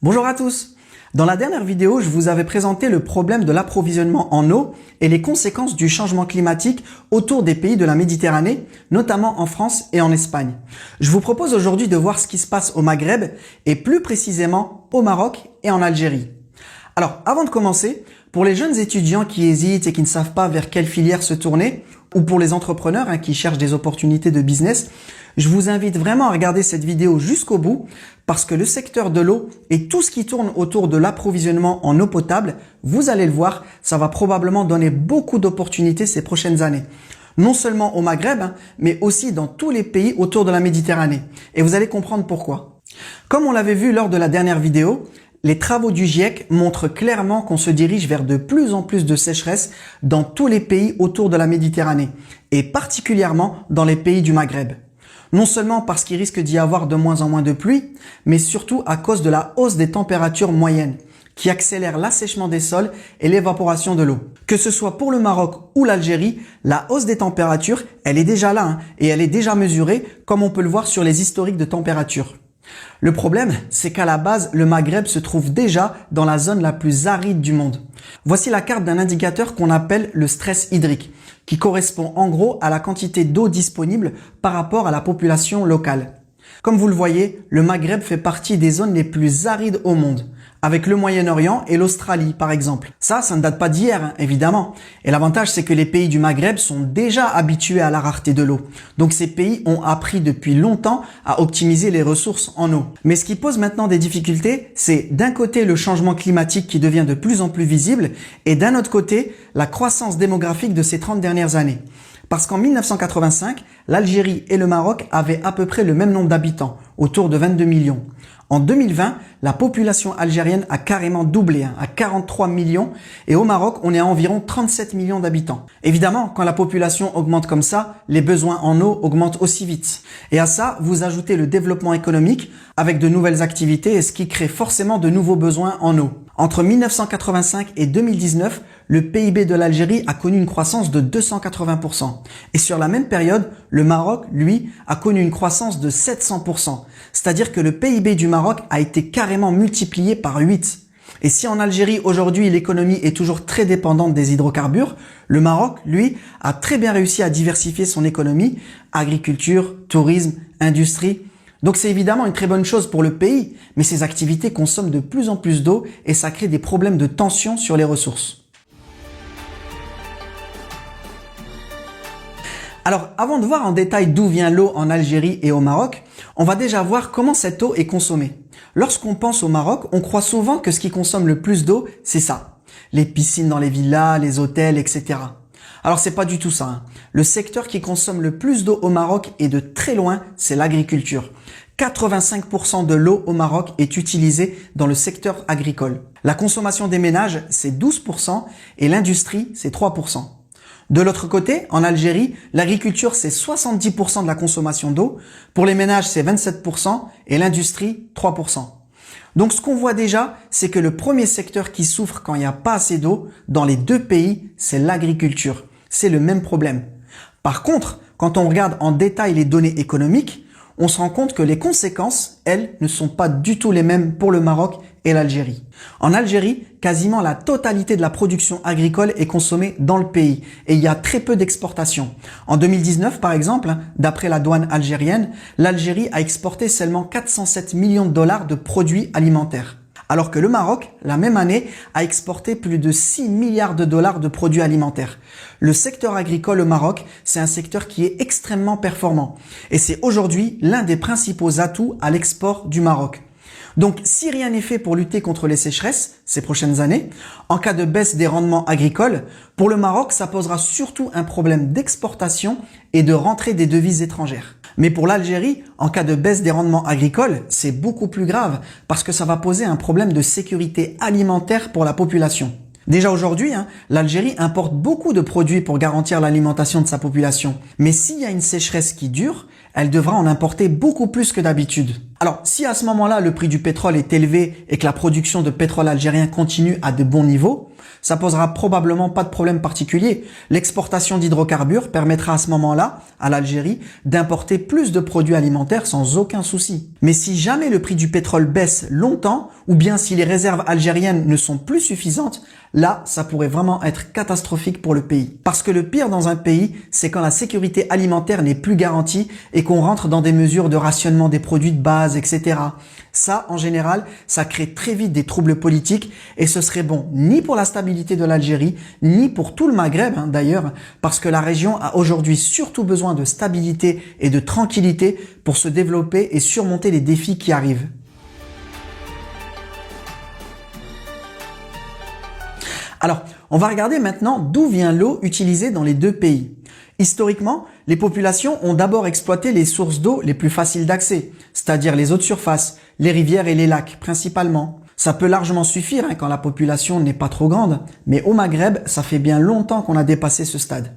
Bonjour à tous. Dans la dernière vidéo, je vous avais présenté le problème de l'approvisionnement en eau et les conséquences du changement climatique autour des pays de la Méditerranée, notamment en France et en Espagne. Je vous propose aujourd'hui de voir ce qui se passe au Maghreb et plus précisément au Maroc et en Algérie. Alors, avant de commencer, pour les jeunes étudiants qui hésitent et qui ne savent pas vers quelle filière se tourner, ou pour les entrepreneurs qui cherchent des opportunités de business, je vous invite vraiment à regarder cette vidéo jusqu'au bout parce que le secteur de l'eau et tout ce qui tourne autour de l'approvisionnement en eau potable, vous allez le voir, ça va probablement donner beaucoup d'opportunités ces prochaines années. Non seulement au Maghreb, mais aussi dans tous les pays autour de la Méditerranée. Et vous allez comprendre pourquoi. Comme on l'avait vu lors de la dernière vidéo, les travaux du GIEC montrent clairement qu'on se dirige vers de plus en plus de sécheresse dans tous les pays autour de la Méditerranée, et particulièrement dans les pays du Maghreb. Non seulement parce qu'il risque d'y avoir de moins en moins de pluie, mais surtout à cause de la hausse des températures moyennes, qui accélère l'assèchement des sols et l'évaporation de l'eau. Que ce soit pour le Maroc ou l'Algérie, la hausse des températures, elle est déjà là, et elle est déjà mesurée, comme on peut le voir sur les historiques de température. Le problème, c'est qu'à la base, le Maghreb se trouve déjà dans la zone la plus aride du monde. Voici la carte d'un indicateur qu'on appelle le stress hydrique, qui correspond en gros à la quantité d'eau disponible par rapport à la population locale. Comme vous le voyez, le Maghreb fait partie des zones les plus arides au monde, avec le Moyen-Orient et l'Australie par exemple. Ça ne date pas d'hier, évidemment. Et l'avantage, c'est que les pays du Maghreb sont déjà habitués à la rareté de l'eau. Donc ces pays ont appris depuis longtemps à optimiser les ressources en eau. Mais ce qui pose maintenant des difficultés, c'est d'un côté le changement climatique qui devient de plus en plus visible et d'un autre côté, la croissance démographique de ces 30 dernières années. Parce qu'en 1985, l'Algérie et le Maroc avaient à peu près le même nombre d'habitants, autour de 22 millions. En 2020, la population algérienne a carrément doublé, à 43 millions, et au Maroc, on est à environ 37 millions d'habitants. Évidemment, quand la population augmente comme ça, les besoins en eau augmentent aussi vite. Et à ça, vous ajoutez le développement économique avec de nouvelles activités, et ce qui crée forcément de nouveaux besoins en eau. Entre 1985 et 2019, le PIB de l'Algérie a connu une croissance de 280%. Et sur la même période, le Maroc, lui, a connu une croissance de 700%. C'est-à-dire que le PIB du Maroc a été carrément multiplié par 8. Et si en Algérie, aujourd'hui, l'économie est toujours très dépendante des hydrocarbures, le Maroc, lui, a très bien réussi à diversifier son économie, agriculture, tourisme, industrie. Donc c'est évidemment une très bonne chose pour le pays, mais ces activités consomment de plus en plus d'eau et ça crée des problèmes de tension sur les ressources. Alors, avant de voir en détail d'où vient l'eau en Algérie et au Maroc, on va déjà voir comment cette eau est consommée. Lorsqu'on pense au Maroc, on croit souvent que ce qui consomme le plus d'eau, c'est ça. Les piscines dans les villas, les hôtels, etc. Alors, c'est pas du tout ça. Le secteur qui consomme le plus d'eau au Maroc et de très loin, c'est l'agriculture. 85% de l'eau au Maroc est utilisée dans le secteur agricole. La consommation des ménages, c'est 12% et l'industrie, c'est 3%. De l'autre côté, en Algérie, l'agriculture, c'est 70% de la consommation d'eau. Pour les ménages, c'est 27% et l'industrie, 3%. Donc, ce qu'on voit déjà, c'est que le premier secteur qui souffre quand il n'y a pas assez d'eau dans les deux pays, c'est l'agriculture. C'est le même problème. Par contre, quand on regarde en détail les données économiques, on se rend compte que les conséquences, elles, ne sont pas du tout les mêmes pour le Maroc et l'Algérie. En Algérie, quasiment la totalité de la production agricole est consommée dans le pays et il y a très peu d'exportation. En 2019, par exemple, d'après la douane algérienne, l'Algérie a exporté seulement 407 millions de dollars de produits alimentaires. Alors que le Maroc, la même année, a exporté plus de 6 milliards de dollars de produits alimentaires. Le secteur agricole au Maroc, c'est un secteur qui est extrêmement performant. Et c'est aujourd'hui l'un des principaux atouts à l'export du Maroc. Donc, si rien n'est fait pour lutter contre les sécheresses ces prochaines années, en cas de baisse des rendements agricoles, pour le Maroc, ça posera surtout un problème d'exportation et de rentrée des devises étrangères. Mais pour l'Algérie, en cas de baisse des rendements agricoles, c'est beaucoup plus grave parce que ça va poser un problème de sécurité alimentaire pour la population. Déjà aujourd'hui, l'Algérie importe beaucoup de produits pour garantir l'alimentation de sa population. Mais s'il y a une sécheresse qui dure, elle devra en importer beaucoup plus que d'habitude. Alors, si à ce moment-là, le prix du pétrole est élevé et que la production de pétrole algérien continue à de bons niveaux, ça posera probablement pas de problème particulier. L'exportation d'hydrocarbures permettra à ce moment-là, à l'Algérie, d'importer plus de produits alimentaires sans aucun souci. Mais si jamais le prix du pétrole baisse longtemps, ou bien si les réserves algériennes ne sont plus suffisantes, là, ça pourrait vraiment être catastrophique pour le pays. Parce que le pire dans un pays, c'est quand la sécurité alimentaire n'est plus garantie et qu'on rentre dans des mesures de rationnement des produits de base, etc. Ça, en général, ça crée très vite des troubles politiques et ce serait bon ni pour la stabilité de l'Algérie, ni pour tout le Maghreb d'ailleurs, parce que la région a aujourd'hui surtout besoin de stabilité et de tranquillité pour se développer et surmonter les défis qui arrivent. Alors, on va regarder maintenant d'où vient l'eau utilisée dans les deux pays. Historiquement, les populations ont d'abord exploité les sources d'eau les plus faciles d'accès, c'est-à-dire les eaux de surface, les rivières et les lacs principalement. Ça peut largement suffire quand la population n'est pas trop grande, mais au Maghreb, ça fait bien longtemps qu'on a dépassé ce stade.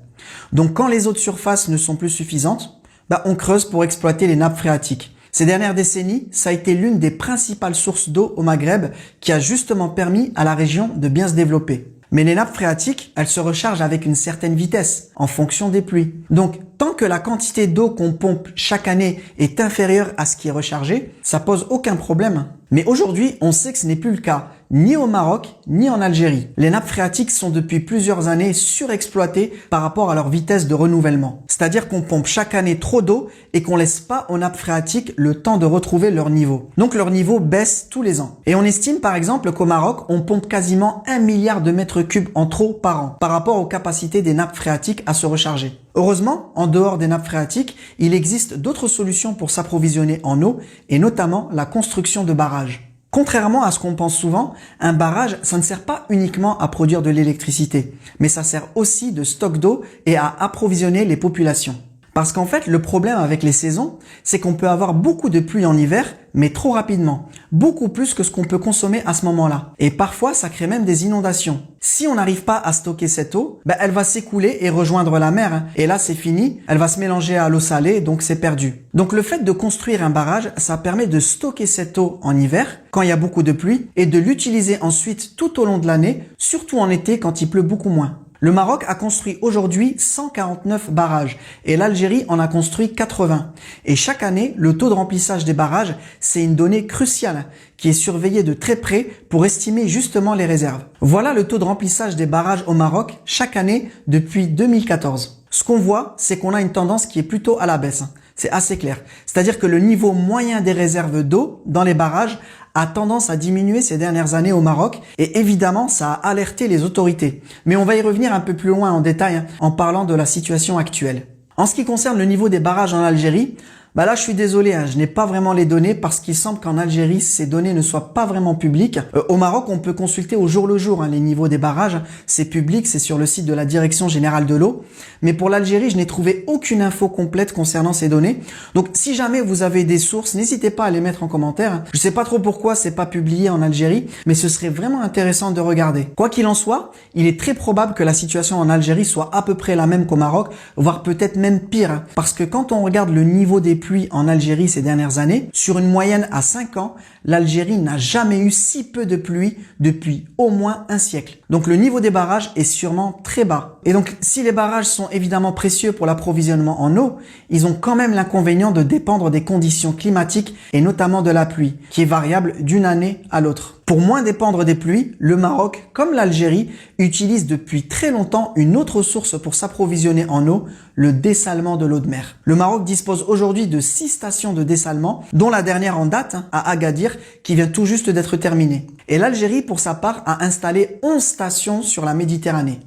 Donc quand les eaux de surface ne sont plus suffisantes, on creuse pour exploiter les nappes phréatiques. Ces dernières décennies, ça a été l'une des principales sources d'eau au Maghreb qui a justement permis à la région de bien se développer. Mais les nappes phréatiques, elles se rechargent avec une certaine vitesse, en fonction des pluies. Donc, tant que la quantité d'eau qu'on pompe chaque année est inférieure à ce qui est rechargé, ça pose aucun problème. Mais aujourd'hui, on sait que ce n'est plus le cas, ni au Maroc, ni en Algérie. Les nappes phréatiques sont depuis plusieurs années surexploitées par rapport à leur vitesse de renouvellement. C'est-à-dire qu'on pompe chaque année trop d'eau et qu'on laisse pas aux nappes phréatiques le temps de retrouver leur niveau. Donc leur niveau baisse tous les ans. Et on estime par exemple qu'au Maroc, on pompe quasiment 1 milliard de mètres cubes en trop par an, par rapport aux capacités des nappes phréatiques à se recharger. Heureusement, en dehors des nappes phréatiques, il existe d'autres solutions pour s'approvisionner en eau, et notamment la construction de barrages. Contrairement à ce qu'on pense souvent, un barrage, ça ne sert pas uniquement à produire de l'électricité, mais ça sert aussi de stock d'eau et à approvisionner les populations. Parce qu'en fait, le problème avec les saisons, c'est qu'on peut avoir beaucoup de pluie en hiver, mais trop rapidement. Beaucoup plus que ce qu'on peut consommer à ce moment-là. Et parfois, ça crée même des inondations. Si on n'arrive pas à stocker cette eau, elle va s'écouler et rejoindre la mer. Et là, c'est fini. Elle va se mélanger à l'eau salée, donc c'est perdu. Donc le fait de construire un barrage, ça permet de stocker cette eau en hiver, quand il y a beaucoup de pluie, et de l'utiliser ensuite tout au long de l'année, surtout en été quand il pleut beaucoup moins. Le Maroc a construit aujourd'hui 149 barrages et l'Algérie en a construit 80. Et chaque année, le taux de remplissage des barrages, c'est une donnée cruciale qui est surveillée de très près pour estimer justement les réserves. Voilà le taux de remplissage des barrages au Maroc chaque année depuis 2014. Ce qu'on voit, c'est qu'on a une tendance qui est plutôt à la baisse. C'est assez clair. C'est-à-dire que le niveau moyen des réserves d'eau dans les barrages a tendance à diminuer ces dernières années au Maroc et évidemment ça a alerté les autorités. Mais on va y revenir un peu plus loin en détail en parlant de la situation actuelle. En ce qui concerne le niveau des barrages en Algérie, là je suis désolé, je n'ai pas vraiment les données parce qu'il semble qu'en Algérie ces données ne soient pas vraiment publiques. Au Maroc on peut consulter au jour le jour les niveaux des barrages, c'est public, c'est sur le site de la Direction Générale de l'Eau. Mais pour l'Algérie je n'ai trouvé aucune info complète concernant ces données. Donc si jamais vous avez des sources, n'hésitez pas à les mettre en commentaire. Je sais pas trop pourquoi c'est pas publié en Algérie, mais ce serait vraiment intéressant de regarder. Quoi qu'il en soit, il est très probable que la situation en Algérie soit à peu près la même qu'au Maroc, voire peut-être même pire. Parce que quand on regarde le niveau des pluies en Algérie ces dernières années, sur une moyenne à 5 ans, l'Algérie n'a jamais eu si peu de pluie depuis au moins un siècle. Donc le niveau des barrages est sûrement très bas. Et donc si les barrages sont évidemment précieux pour l'approvisionnement en eau, ils ont quand même l'inconvénient de dépendre des conditions climatiques et notamment de la pluie, qui est variable d'une année à l'autre. Pour moins dépendre des pluies, le Maroc, comme l'Algérie, utilise depuis très longtemps une autre source pour s'approvisionner en eau, le dessalement de l'eau de mer. Le Maroc dispose aujourd'hui de 6 stations de dessalement, dont la dernière en date, à Agadir, qui vient tout juste d'être terminée. Et l'Algérie, pour sa part, a installé 11 stations sur la Méditerranée.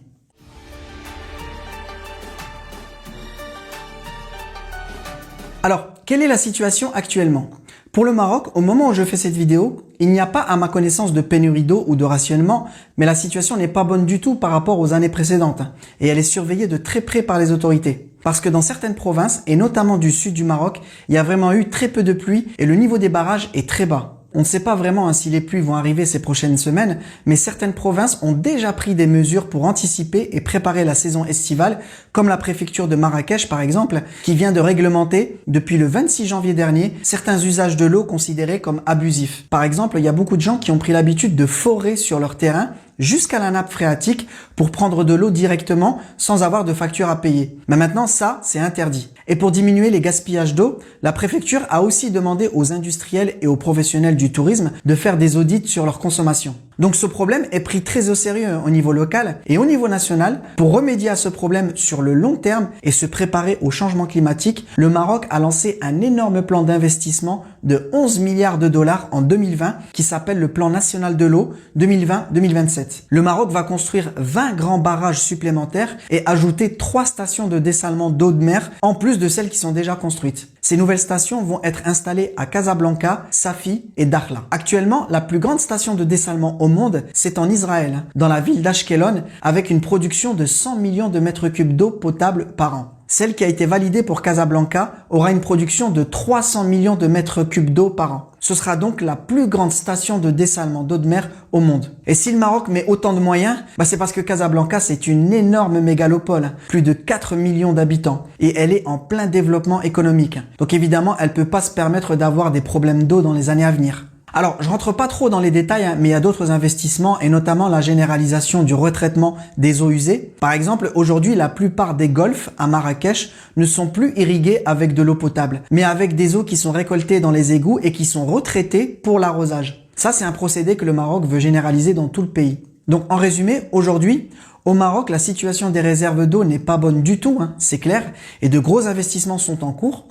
Alors, quelle est la situation actuellement ? Pour le Maroc, au moment où je fais cette vidéo, il n'y a pas à ma connaissance de pénurie d'eau ou de rationnement, mais la situation n'est pas bonne du tout par rapport aux années précédentes et elle est surveillée de très près par les autorités. Parce que dans certaines provinces, et notamment du sud du Maroc, il y a vraiment eu très peu de pluie et le niveau des barrages est très bas. On ne sait pas vraiment si les pluies vont arriver ces prochaines semaines, mais certaines provinces ont déjà pris des mesures pour anticiper et préparer la saison estivale, comme la préfecture de Marrakech par exemple, qui vient de réglementer, depuis le 26 janvier dernier, certains usages de l'eau considérés comme abusifs. Par exemple, il y a beaucoup de gens qui ont pris l'habitude de forer sur leur terrain jusqu'à la nappe phréatique pour prendre de l'eau directement sans avoir de facture à payer. Mais maintenant, ça, c'est interdit. Et pour diminuer les gaspillages d'eau, la préfecture a aussi demandé aux industriels et aux professionnels du tourisme de faire des audits sur leur consommation. Donc ce problème est pris très au sérieux au niveau local et au niveau national. Pour remédier à ce problème sur le long terme et se préparer au changement climatique, le Maroc a lancé un énorme plan d'investissement de 11 milliards de dollars en 2020 qui s'appelle le plan national de l'eau 2020-2027. Le Maroc va construire 20 grands barrages supplémentaires et ajouter 3 stations de dessalement d'eau de mer en plus de celles qui sont déjà construites. Ces nouvelles stations vont être installées à Casablanca, Safi et Dakhla. Actuellement, la plus grande station de dessalement au monde, c'est en Israël, dans la ville d'Ashkelon, avec une production de 100 millions de mètres cubes d'eau potable par an. Celle qui a été validée pour Casablanca aura une production de 300 millions de mètres cubes d'eau par an. Ce sera donc la plus grande station de dessalement d'eau de mer au monde. Et si le Maroc met autant de moyens, c'est parce que Casablanca, c'est une énorme mégalopole, plus de 4 millions d'habitants, et elle est en plein développement économique. Donc évidemment, elle peut pas se permettre d'avoir des problèmes d'eau dans les années à venir. Alors, je rentre pas trop dans les détails, mais il y a d'autres investissements et notamment la généralisation du retraitement des eaux usées. Par exemple, aujourd'hui, la plupart des golfs à Marrakech ne sont plus irrigués avec de l'eau potable, mais avec des eaux qui sont récoltées dans les égouts et qui sont retraitées pour l'arrosage. Ça, c'est un procédé que le Maroc veut généraliser dans tout le pays. Donc, en résumé, aujourd'hui, au Maroc, la situation des réserves d'eau n'est pas bonne du tout, c'est clair, et de gros investissements sont en cours.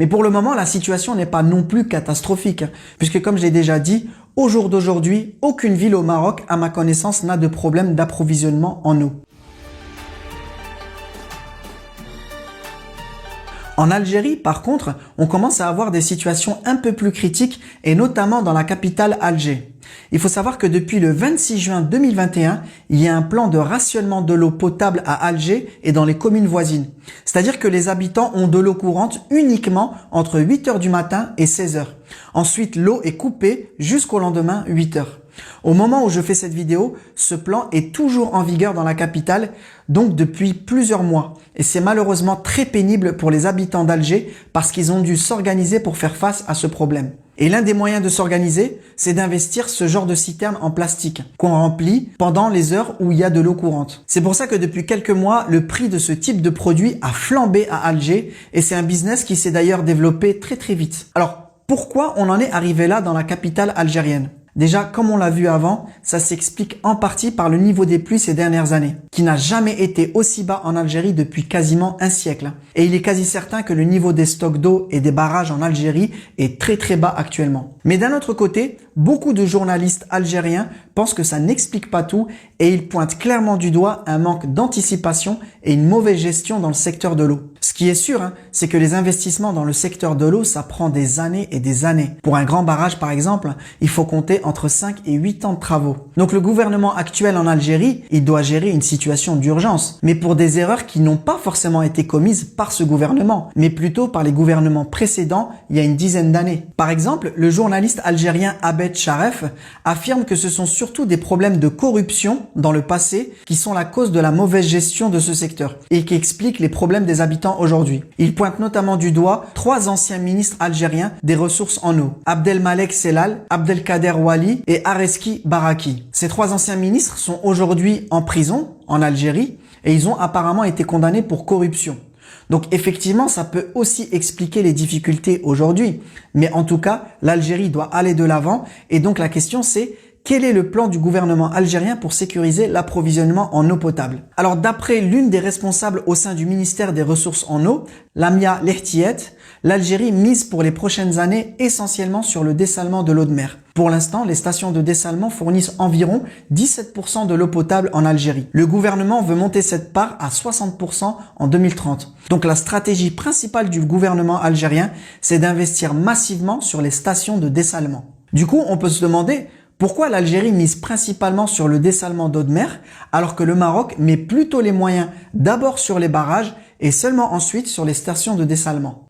Mais pour le moment, la situation n'est pas non plus catastrophique, puisque comme je l'ai déjà dit, au jour d'aujourd'hui, aucune ville au Maroc, à ma connaissance, n'a de problème d'approvisionnement en eau. En Algérie, par contre, on commence à avoir des situations un peu plus critiques, et notamment dans la capitale Alger. Il faut savoir que depuis le 26 juin 2021, il y a un plan de rationnement de l'eau potable à Alger et dans les communes voisines. C'est-à-dire que les habitants ont de l'eau courante uniquement entre 8 h du matin et 16 h. Ensuite, l'eau est coupée jusqu'au lendemain 8 h. Au moment où je fais cette vidéo, ce plan est toujours en vigueur dans la capitale, donc depuis plusieurs mois. Et c'est malheureusement très pénible pour les habitants d'Alger parce qu'ils ont dû s'organiser pour faire face à ce problème. Et l'un des moyens de s'organiser, c'est d'investir ce genre de citerne en plastique qu'on remplit pendant les heures où il y a de l'eau courante. C'est pour ça que depuis quelques mois, le prix de ce type de produit a flambé à Alger et c'est un business qui s'est d'ailleurs développé très très vite. Alors, pourquoi on en est arrivé là dans la capitale algérienne ? Déjà, comme on l'a vu avant, ça s'explique en partie par le niveau des pluies ces dernières années, qui n'a jamais été aussi bas en Algérie depuis quasiment un siècle. Et il est quasi certain que le niveau des stocks d'eau et des barrages en Algérie est très très bas actuellement. Mais d'un autre côté, beaucoup de journalistes algériens pensent que ça n'explique pas tout et ils pointent clairement du doigt un manque d'anticipation et une mauvaise gestion dans le secteur de l'eau. Ce qui est sûr, c'est que les investissements dans le secteur de l'eau, ça prend des années et des années. Pour un grand barrage, par exemple, il faut compter entre 5 et 8 ans de travaux. Donc le gouvernement actuel en Algérie, il doit gérer une situation d'urgence, mais pour des erreurs qui n'ont pas forcément été commises par ce gouvernement, mais plutôt par les gouvernements précédents il y a une dizaine d'années. Par exemple, le journaliste algérien Abed Sharef affirme que ce sont surtout des problèmes de corruption dans le passé qui sont la cause de la mauvaise gestion de ce secteur et qui expliquent les problèmes des habitants aujourd'hui. Il pointe notamment du doigt 3 anciens ministres algériens des ressources en eau, Abdelmalek Sellal, Abdelkader Wali et Areski Baraki. Ces 3 anciens ministres sont aujourd'hui en prison en Algérie et ils ont apparemment été condamnés pour corruption. Donc effectivement, ça peut aussi expliquer les difficultés aujourd'hui. Mais en tout cas, l'Algérie doit aller de l'avant et donc la question c'est: quel est le plan du gouvernement algérien pour sécuriser l'approvisionnement en eau potable? Alors d'après l'une des responsables au sein du ministère des Ressources en eau, Lamia Lehtiyet, l'Algérie mise pour les prochaines années essentiellement sur le dessalement de l'eau de mer. Pour l'instant, les stations de dessalement fournissent environ 17% de l'eau potable en Algérie. Le gouvernement veut monter cette part à 60% en 2030. Donc la stratégie principale du gouvernement algérien, c'est d'investir massivement sur les stations de dessalement. Du coup, on peut se demander: pourquoi l'Algérie mise principalement sur le dessalement d'eau de mer alors que le Maroc met plutôt les moyens d'abord sur les barrages et seulement ensuite sur les stations de dessalement?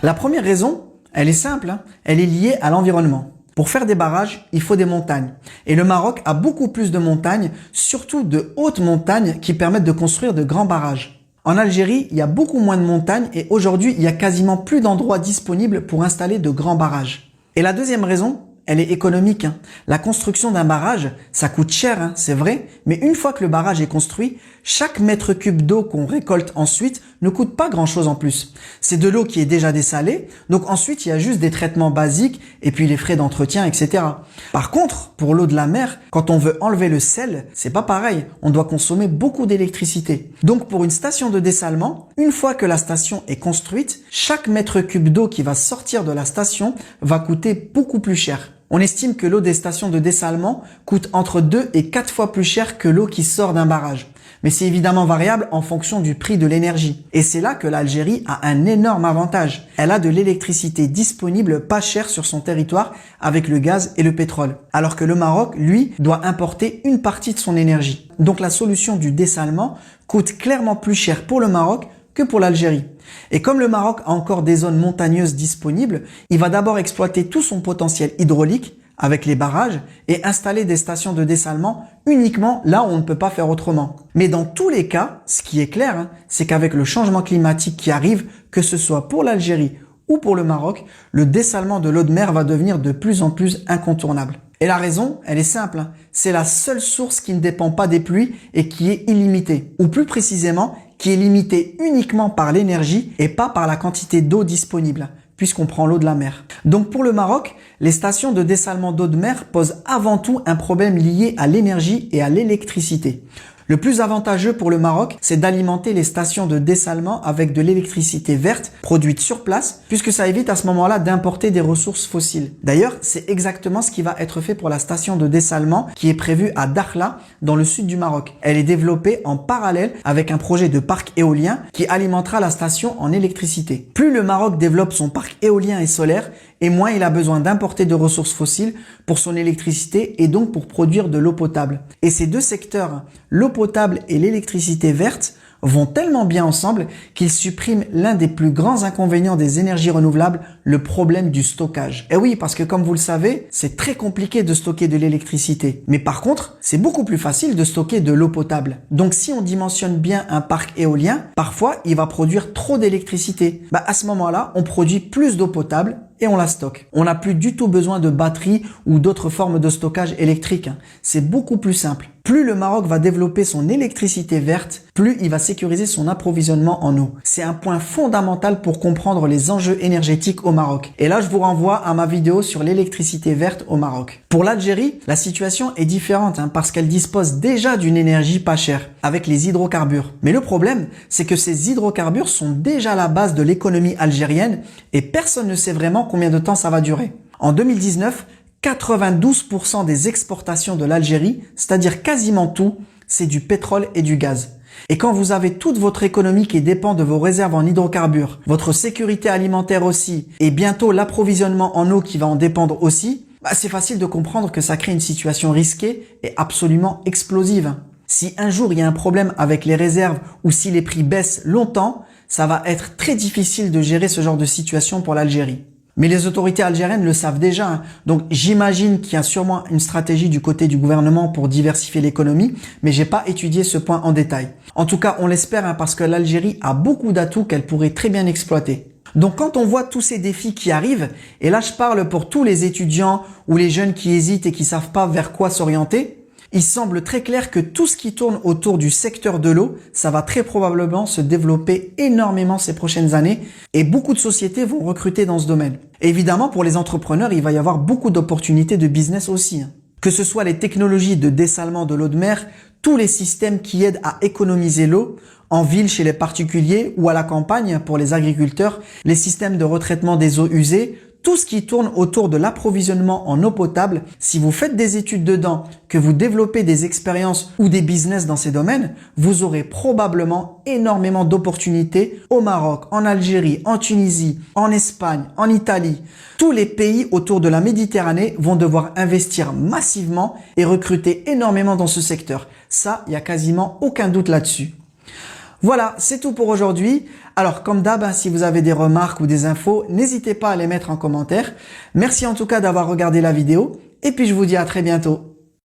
La première raison, elle est simple, elle est liée à l'environnement. Pour faire des barrages, il faut des montagnes. Et le Maroc a beaucoup plus de montagnes, surtout de hautes montagnes qui permettent de construire de grands barrages. En Algérie, il y a beaucoup moins de montagnes et aujourd'hui, il y a quasiment plus d'endroits disponibles pour installer de grands barrages. Et la deuxième raison, elle est économique, hein. La construction d'un barrage, ça coûte cher, hein, c'est vrai, mais une fois que le barrage est construit, chaque mètre cube d'eau qu'on récolte ensuite ne coûte pas grand-chose en plus. C'est de l'eau qui est déjà dessalée, donc ensuite il y a juste des traitements basiques et puis les frais d'entretien, etc. Par contre, pour l'eau de la mer, quand on veut enlever le sel, c'est pas pareil, on doit consommer beaucoup d'électricité. Donc pour une station de dessalement, une fois que la station est construite, chaque mètre cube d'eau qui va sortir de la station va coûter beaucoup plus cher. On estime que l'eau des stations de dessalement coûte entre 2 et 4 fois plus cher que l'eau qui sort d'un barrage. Mais c'est évidemment variable en fonction du prix de l'énergie. Et c'est là que l'Algérie a un énorme avantage. Elle a de l'électricité disponible pas chère sur son territoire avec le gaz et le pétrole. Alors que le Maroc, lui, doit importer une partie de son énergie. Donc la solution du dessalement coûte clairement plus cher pour le Maroc que pour l'Algérie. Et comme le Maroc a encore des zones montagneuses disponibles, il va d'abord exploiter tout son potentiel hydraulique avec les barrages et installer des stations de dessalement uniquement là où on ne peut pas faire autrement. Mais dans tous les cas, ce qui est clair, hein, c'est qu'avec le changement climatique qui arrive, que ce soit pour l'Algérie ou pour le Maroc, le dessalement de l'eau de mer va devenir de plus en plus incontournable. Et la raison, elle est simple, hein, c'est la seule source qui ne dépend pas des pluies et qui est illimitée. Ou plus précisément, qui est limitée uniquement par l'énergie et pas par la quantité d'eau disponible, puisqu'on prend l'eau de la mer. Donc pour le Maroc, les stations de dessalement d'eau de mer posent avant tout un problème lié à l'énergie et à l'électricité. Le plus avantageux pour le Maroc, c'est d'alimenter les stations de dessalement avec de l'électricité verte produite sur place, puisque ça évite à ce moment-là d'importer des ressources fossiles. D'ailleurs, c'est exactement ce qui va être fait pour la station de dessalement qui est prévue à Dakhla, dans le sud du Maroc. Elle est développée en parallèle avec un projet de parc éolien qui alimentera la station en électricité. Plus le Maroc développe son parc éolien et solaire, et moins il a besoin d'importer de ressources fossiles pour son électricité et donc pour produire de l'eau potable. Et ces deux secteurs, l'eau potable et l'électricité verte, vont tellement bien ensemble qu'ils suppriment l'un des plus grands inconvénients des énergies renouvelables, le problème du stockage. Et oui, parce que comme vous le savez, c'est très compliqué de stocker de l'électricité. Mais par contre, c'est beaucoup plus facile de stocker de l'eau potable. Donc si on dimensionne bien un parc éolien, parfois il va produire trop d'électricité. À ce moment-là, on produit plus d'eau potable et on la stocke. On n'a plus du tout besoin de batteries ou d'autres formes de stockage électrique. C'est beaucoup plus simple. Plus le Maroc va développer son électricité verte, plus il va sécuriser son approvisionnement en eau. C'est un point fondamental pour comprendre les enjeux énergétiques au Maroc. Et là, je vous renvoie à ma vidéo sur l'électricité verte au Maroc. Pour l'Algérie, la situation est différente parce qu'elle dispose déjà d'une énergie pas chère, avec les hydrocarbures. Mais le problème, c'est que ces hydrocarbures sont déjà la base de l'économie algérienne et personne ne sait vraiment combien de temps ça va durer. En 2019, 92% des exportations de l'Algérie, c'est-à-dire quasiment tout, c'est du pétrole et du gaz. Et quand vous avez toute votre économie qui dépend de vos réserves en hydrocarbures, votre sécurité alimentaire aussi, et bientôt l'approvisionnement en eau qui va en dépendre aussi, c'est facile de comprendre que ça crée une situation risquée et absolument explosive. Si un jour il y a un problème avec les réserves ou si les prix baissent longtemps, ça va être très difficile de gérer ce genre de situation pour l'Algérie. Mais les autorités algériennes le savent déjà. Donc j'imagine qu'il y a sûrement une stratégie du côté du gouvernement pour diversifier l'économie, mais j'ai pas étudié ce point en détail. En tout cas, on l'espère parce que l'Algérie a beaucoup d'atouts qu'elle pourrait très bien exploiter. Donc quand on voit tous ces défis qui arrivent, et là je parle pour tous les étudiants ou les jeunes qui hésitent et qui savent pas vers quoi s'orienter, il semble très clair que tout ce qui tourne autour du secteur de l'eau, ça va très probablement se développer énormément ces prochaines années et beaucoup de sociétés vont recruter dans ce domaine. Et évidemment, pour les entrepreneurs, il va y avoir beaucoup d'opportunités de business aussi. Que ce soit les technologies de dessalement de l'eau de mer, tous les systèmes qui aident à économiser l'eau, en ville chez les particuliers ou à la campagne pour les agriculteurs, les systèmes de retraitement des eaux usées, tout ce qui tourne autour de l'approvisionnement en eau potable, si vous faites des études dedans, que vous développez des expériences ou des business dans ces domaines, vous aurez probablement énormément d'opportunités au Maroc, en Algérie, en Tunisie, en Espagne, en Italie. Tous les pays autour de la Méditerranée vont devoir investir massivement et recruter énormément dans ce secteur. Ça, il n'y a quasiment aucun doute là-dessus. Voilà, c'est tout pour aujourd'hui. Alors, comme d'hab, si vous avez des remarques ou des infos, n'hésitez pas à les mettre en commentaire. Merci en tout cas d'avoir regardé la vidéo et puis je vous dis à très bientôt.